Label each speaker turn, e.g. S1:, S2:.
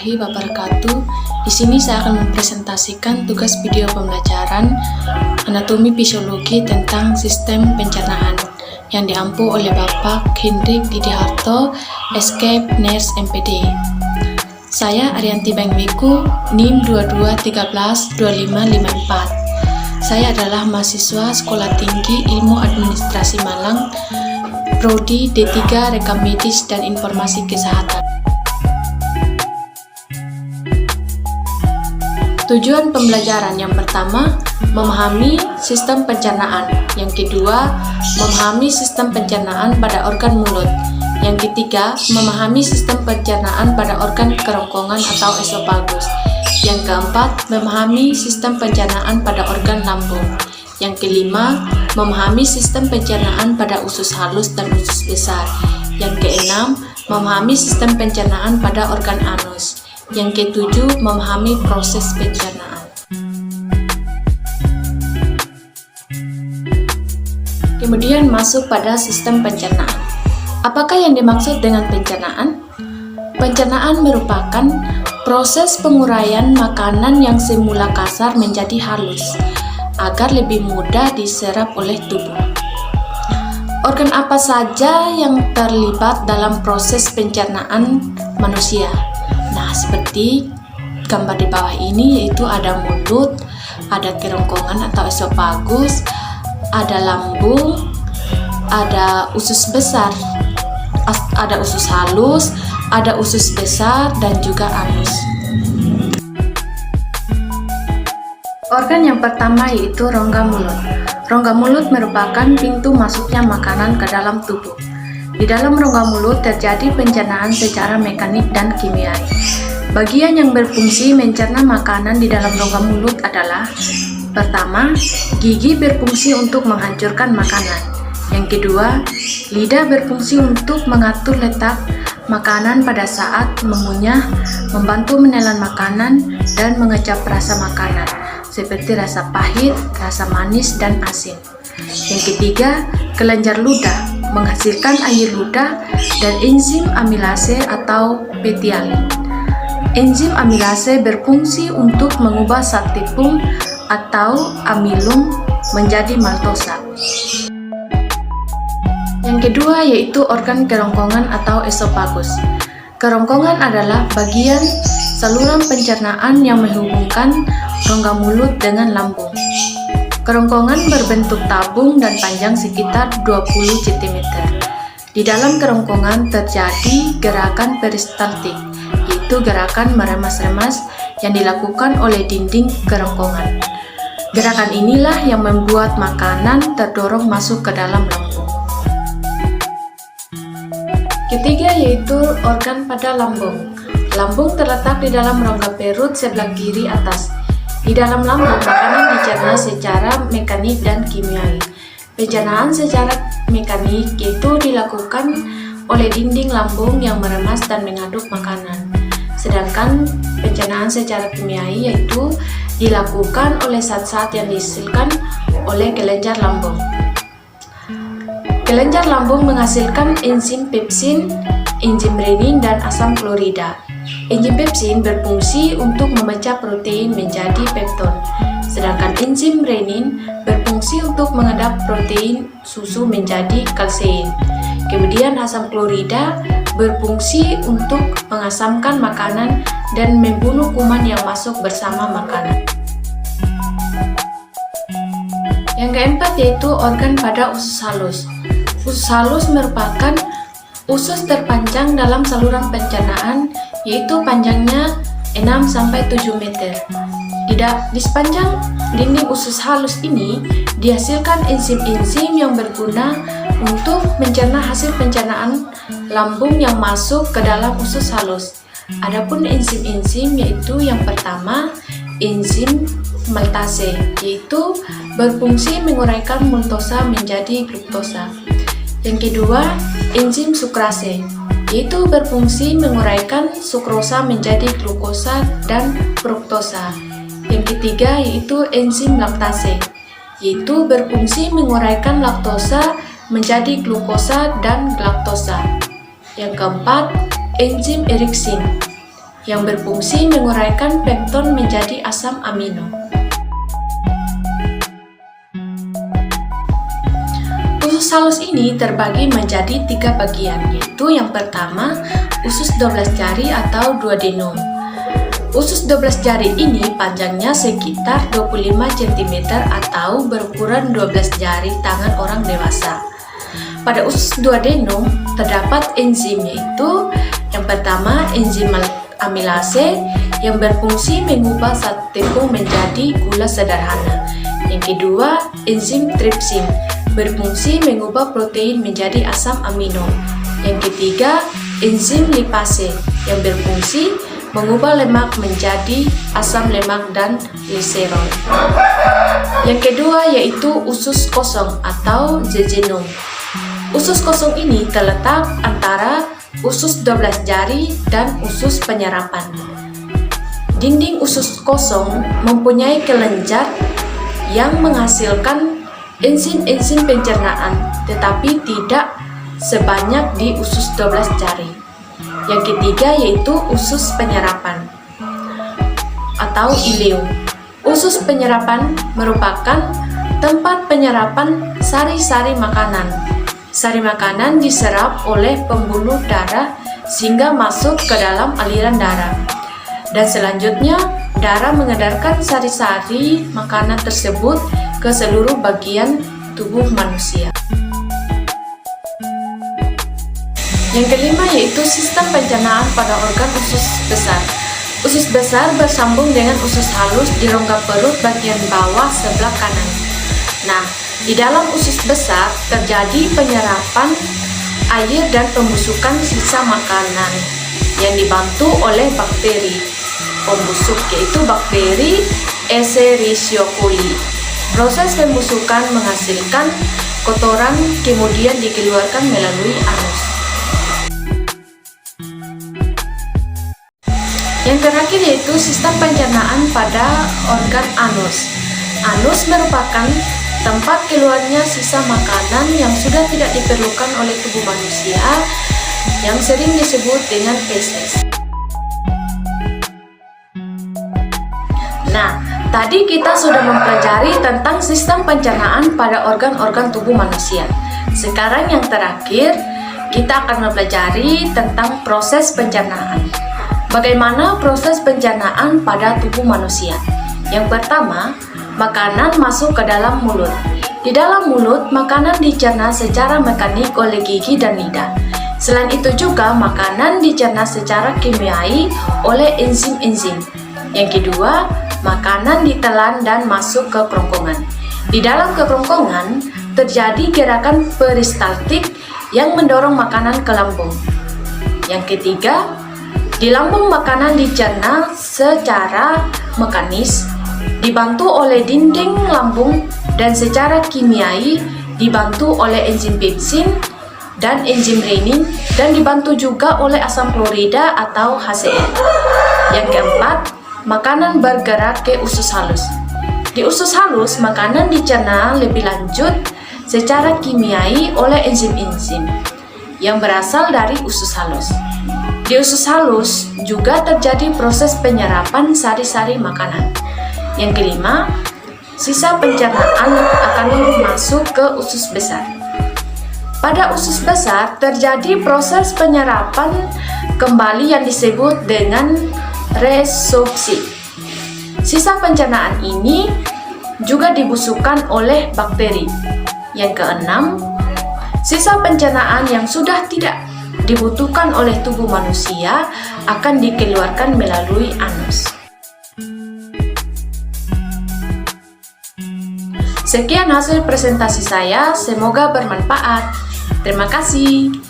S1: warahmatullahi wabarakatuh. Di sini saya akan mempresentasikan tugas video pembelajaran anatomi fisiologi tentang sistem pencernaan yang diampu oleh Bapak Hendrik Didiharto, SK Ners MPD. Saya Arianti Bengwiku, NIM 22132554. Saya adalah mahasiswa Sekolah Tinggi Ilmu Administrasi Malang, Prodi D3 Rekam Medis dan Informasi Kesehatan. Tujuan pembelajaran yang pertama, memahami sistem pencernaan. Yang kedua, memahami sistem pencernaan pada organ mulut. Yang ketiga, memahami sistem pencernaan pada organ kerongkongan atau esofagus. Yang keempat, memahami sistem pencernaan pada organ lambung. Yang kelima, memahami sistem pencernaan pada usus halus dan usus besar. Yang keenam, memahami sistem pencernaan pada organ anus. Yang ketujuh, memahami proses pencernaan. Kemudian masuk pada sistem pencernaan. Apakah yang dimaksud dengan pencernaan? Pencernaan merupakan proses penguraian makanan yang semula kasar menjadi halus, agar lebih mudah diserap oleh tubuh. Organ apa saja yang terlibat dalam proses pencernaan manusia? Nah, seperti gambar di bawah ini, yaitu ada mulut, ada kerongkongan atau esofagus, ada lambung, ada usus besar, ada usus halus, ada usus besar, dan juga anus. Organ yang pertama yaitu rongga mulut. Rongga mulut merupakan pintu masuknya makanan ke dalam tubuh. Di dalam rongga mulut terjadi pencernaan secara mekanik dan kimiai. Bagian yang berfungsi mencerna makanan di dalam rongga mulut adalah: pertama, gigi berfungsi untuk menghancurkan makanan. Yang kedua, lidah berfungsi untuk mengatur letak makanan pada saat mengunyah, membantu menelan makanan, dan mengecap rasa makanan, seperti rasa pahit, rasa manis, dan asin. Yang ketiga, kelenjar ludah menghasilkan air ludah dan enzim amilase atau petialin. Enzim amilase berfungsi untuk mengubah zat tepung atau amilum menjadi maltosa. Yang kedua yaitu organ kerongkongan atau esofagus. Kerongkongan adalah bagian saluran pencernaan yang menghubungkan rongga mulut dengan lambung. Kerongkongan berbentuk tabung dan panjang sekitar 20 cm. Di dalam kerongkongan terjadi gerakan peristaltik, yaitu gerakan meremas-remas yang dilakukan oleh dinding kerongkongan. Gerakan inilah yang membuat makanan terdorong masuk ke dalam lambung. Ketiga yaitu organ pada lambung. Lambung terletak di dalam rongga perut sebelah kiri atas. Di dalam lambung, makanan dicerna secara mekanik dan kimiai. Pencernaan secara mekanik yaitu dilakukan oleh dinding lambung yang meremas dan mengaduk makanan. Sedangkan pencernaan secara kimiai yaitu dilakukan oleh zat-zat yang dihasilkan oleh kelenjar lambung. Kelenjar lambung menghasilkan enzim pepsin, enzim renin, dan asam klorida. Enzim pepsin berfungsi untuk memecah protein menjadi pepton, sedangkan enzim renin berfungsi untuk mengedap protein susu menjadi kalsein. Kemudian asam klorida berfungsi untuk mengasamkan makanan dan membunuh kuman yang masuk bersama makanan. Yang keempat yaitu organ pada usus halus. Usus halus merupakan usus terpanjang dalam saluran pencernaan, yaitu panjangnya 6-7 meter. Di sepanjang dinding usus halus ini dihasilkan enzim-enzim yang berguna untuk mencerna hasil pencernaan lambung yang masuk ke dalam usus halus. Adapun enzim-enzim yaitu yang pertama, enzim maltase, yaitu berfungsi menguraikan maltosa menjadi gluktosa. Yang kedua, enzim sukrase, yaitu berfungsi menguraikan sukrosa menjadi glukosa dan fruktosa. Yang ketiga yaitu enzim laktase, yaitu berfungsi menguraikan laktosa menjadi glukosa dan galaktosa. Yang keempat, enzim eriksin, yang berfungsi menguraikan pepton menjadi asam amino. Usus halus ini terbagi menjadi 3 bagian, yaitu yang pertama, usus 12 jari atau duodenum. Usus 12 jari ini panjangnya sekitar 25 cm atau berukuran 12 jari tangan orang dewasa. Pada usus duodenum terdapat enzim, yaitu yang pertama enzim amilase yang berfungsi mengubah zat tepung menjadi gula sederhana. Yang kedua, enzim tripsin berfungsi mengubah protein menjadi asam amino. Yang ketiga, enzim lipase yang berfungsi mengubah lemak menjadi asam lemak dan gliserol. Yang kedua yaitu usus kosong atau jejunum. Usus kosong ini terletak antara usus 12 jari dan usus penyerapan. Dinding usus kosong mempunyai kelenjar yang menghasilkan enzim-enzim pencernaan, tetapi tidak sebanyak di usus 12 jari. Yang ketiga yaitu usus penyerapan atau ileum. Usus penyerapan merupakan tempat penyerapan sari-sari makanan. Sari makanan diserap oleh pembuluh darah sehingga masuk ke dalam aliran darah. Dan selanjutnya, darah mengedarkan sari-sari makanan tersebut ke seluruh bagian tubuh manusia. Yang kelima yaitu sistem pencernaan pada organ usus besar. Usus besar bersambung dengan usus halus di rongga perut bagian bawah sebelah kanan. Nah, di dalam usus besar terjadi penyerapan air dan pembusukan sisa makanan yang dibantu oleh bakteri pembusuk, yaitu bakteri Escherichia coli. Proses pembusukan menghasilkan kotoran kemudian dikeluarkan melalui anus. Yang terakhir yaitu sistem pencernaan pada organ anus. Anus merupakan tempat keluarnya sisa makanan yang sudah tidak diperlukan oleh tubuh manusia yang sering disebut dengan feses. Nah, tadi kita sudah mempelajari tentang sistem pencernaan pada organ-organ tubuh manusia. Sekarang yang terakhir, kita akan mempelajari tentang proses pencernaan. Bagaimana proses pencernaan pada tubuh manusia? Yang pertama, makanan masuk ke dalam mulut. Di dalam mulut, makanan dicerna secara mekanik oleh gigi dan lidah. Selain itu juga, makanan dicerna secara kimiai oleh enzim-enzim. Yang kedua, makanan ditelan dan masuk ke kerongkongan. Di dalam kerongkongan, terjadi gerakan peristaltik yang mendorong makanan ke lambung. Yang ketiga, di lambung makanan dicerna secara mekanis, dibantu oleh dinding lambung dan secara kimiai dibantu oleh enzim pepsin dan enzim renin dan dibantu juga oleh asam klorida atau HCl. Yang keempat, makanan bergerak ke usus halus. Di usus halus, makanan dicerna lebih lanjut secara kimiai oleh enzim-enzim yang berasal dari usus halus. Di usus halus juga terjadi proses penyerapan sari-sari makanan. Yang kelima, sisa pencernaan akan masuk ke usus besar. Pada usus besar terjadi proses penyerapan kembali yang disebut dengan resorpsi. Sisa pencernaan ini juga dibusukkan oleh bakteri. Yang keenam, sisa pencernaan yang sudah tidak dibutuhkan oleh tubuh manusia akan dikeluarkan melalui anus. Sekian hasil presentasi saya, semoga bermanfaat. Terima kasih.